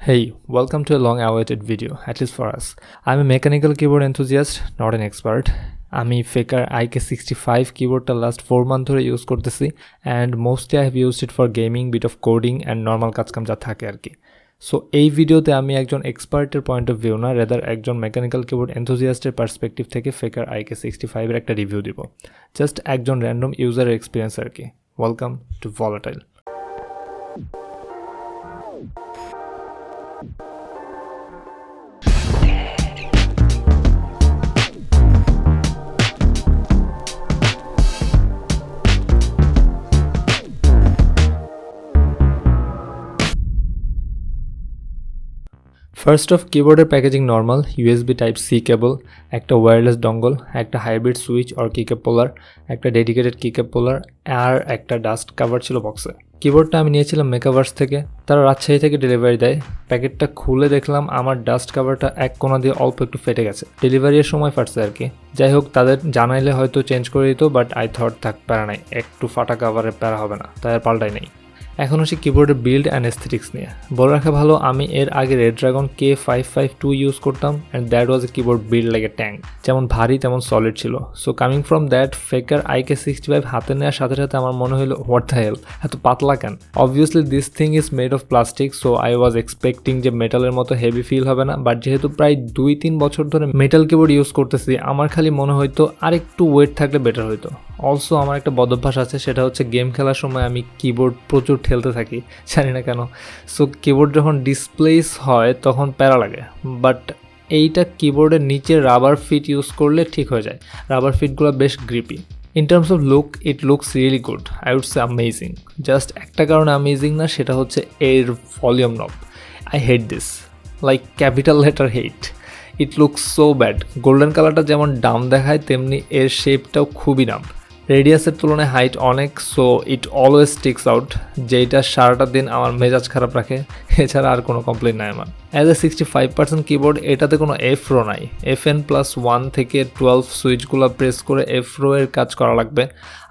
Hey, welcome to a long-awaited video, at least for us. I'm a mechanical keyboard enthusiast, not an expert. আমি Feker IK65 keyboardটা last 4 month ধরে use করতেছি and mostly I have used it for gaming, bit of coding and normal কাজকাম যা থাকে আর কি। So এই ভিডিওতে আমি একজন এক্সপার্টের পয়েন্ট অফ ভিউ না, রেদার একজন মেকানিক্যাল কিবোর্ড এনথুজিয়াস্টের পার্সপেক্টিভ থেকে Feker IK65 এর একটা রিভিউ দিব। জাস্ট একজন র্যান্ডম ইউজারের এক্সপিরিয়েন্স আর কি। Welcome to Volatile. First of কিবোর্ডের packaging normal, USB type C cable, একটা ওয়্যারলেস ডঙ্গল, একটা hybrid switch or keycap puller, একটা ডেডিকেটেড কিক্যাপ পোলার আর একটা ডাস্ট কাভার ছিল বক্সে। কিবোর্ডটা আমি নিয়েছিলাম মেকাভার্স থেকে, তারা রাজশাহী থেকে ডেলিভারি দেয়। প্যাকেটটা খুলে দেখলাম আমার ডাস্ট কাভারটা এক কোণা দিয়ে অল্প একটু ফেটে গেছে, ডেলিভারির সময় ফাটছে আর কি। যাই হোক, তাদের জানাইলে হয়তো চেঞ্জ করে দিত, বাট আই থট থাক প্যারা নাই, একটু ফাটা কাভারের প্যারা হবে না, তাই আর পাল্টাই নেই। এখন আসি কিবোর্ডের বিল্ড অ্যান্ড এস্থেটিক্স নিয়ে। বলে রাখা ভালো, আমি এর আগে রেডড্রাগন K552 ইউজ করতাম and that was A keyboard build like a tank, যেমন ভারী তেমন সলিড ছিল। So coming from that, Feker IK65 হাতে নেওয়ার সাথে সাথে আমার মনে হলো হোয়াট দ্য হেল, এত পাতলা কেন? Obviously this thing is made of plastic, so I was expecting যে মেটালের মতো হেভি ফিল হবে না, বাট যেহেতু প্রায় 2-3 বছর ধরে মেটাল কিবোর্ড ইউজ করতেছি, আমার খালি মনে হয়তো আরেকটু ওয়েট থাকলে বেটার হইতো। অলসো আমার একটা বদভ্যাস আছে, সেটা হচ্ছে গেম খেলার সময় আমি কিবোর্ড প্রচুর ঠেলতে থাকি, জানি না কেন। সো কিবোর্ড যখন ডিসপ্লেস হয় তখন প্যারা লাগে, বাট এইটা কিবোর্ডের নিচে রাবার ফিট ইউজ করলে ঠিক হয়ে যায়। রাবার ফিটগুলো বেশ grippy. In terms of look, it looks really good, I would say amazing. Just একটা কারণে অ্যামেজিং না, সেটা হচ্ছে এর volume knob. I hate this, like capital letter hate. It looks so bad. Golden কালারটা যেমন ডাম দেখায়, তেমনি এর শেপটাও খুবই ডাম। রেডিয়াসের তুলনায় হাইট অনেক, so it always sticks out, যেটা সারাটা দিন আমার মেজাজ খারাপ রাখে। এছাড়া আর কোনো কমপ্লেন নাই আমার। অ্যাজ এ 65% কিবোর্ড, এটাতে কোনো এফরো নাই। FN+1 থেকে 12 সুইচগুলো প্রেস করে এফরো এর কাজ করা লাগবে।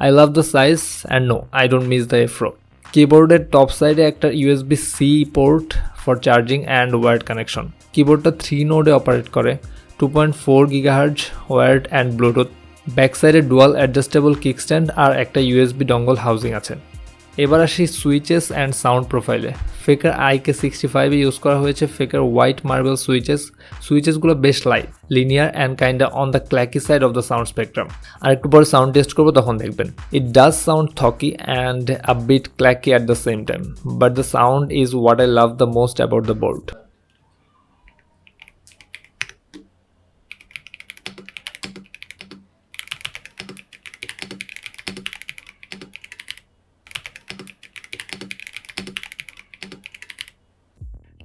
I love the size and no, I don't miss the F row. কিবোর্ডের টপ সাইডে একটা USB-C port for charging and wired connection. কিবোর্ডটা 3 নোডে অপারেট করে, 2.4 GHz wired and Bluetooth. Back সাইডে ডুয়াল অ্যাডজাস্টেবল কিকস্ট্যান্ড আর একটা USB ডঙ্গল হাউজিং আছে। এবার আসি সুইচেস অ্যান্ড সাউন্ড প্রোফাইলে। Feker IK65 ইউজ করা হয়েছে Feker হোয়াইট মার্বেল সুইচেসগুলো বেশ light, linear and kinda on the ক্ল্যাকি side of the sound spectrum. আর একটু পরে সাউন্ড টেস্ট করবো, তখন দেখবেন it does sound thocky and a bit clacky at the same time, but the sound is what I love the most about the board.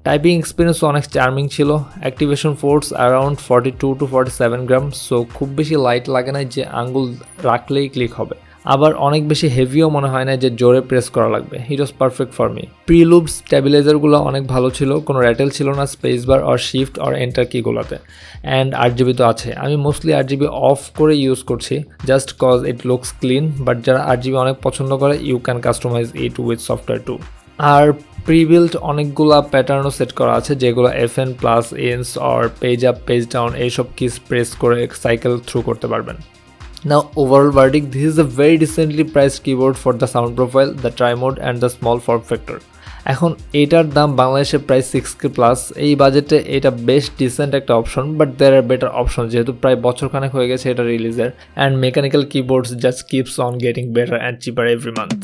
Typing experience অনেক charming ছিল। Activation force around 42 to 47 gram, so খুব বেশি light লাগে না যে আঙ্গুল রাখলেই click হবে, আবার অনেক বেশি হেভিও মনে হয় না যে জোরে প্রেস করা লাগবে। It was perfect for me. Prelube স্ট্যাবিলাইজারগুলো অনেক ভালো ছিল, কোনো র্যাটেল ছিল না space bar or shift or enter কিগুলোতে। অ্যান্ড RGB তো আছে, আমি মোস্টলি RGB অফ করে ইউজ করছি just cause it looks clean, but যারা RGB অনেক পছন্দ করে, you can customise it with software too. আর প্রিবিল্ট অনেকগুলা প্যাটার্নও সেট করা আছে, যেগুলো FN+, or page up page down এইসব কিস প্রেস করে সাইকেল থ্রু করতে পারবেন। Now overall verdict, this is a very decently priced keyboard for the sound profile, the tri-mode and the small form factor. এখন এটার দাম বাংলাদেশে প্রায় 6K plus. এই বাজেটে এটা বেশ ডিসেন্ট একটা option, but there are better option, যেহেতু প্রায় বছরখানেক হয়ে গেছে এটা রিলিজের। And mechanical keyboards just keeps on getting better and cheaper every month.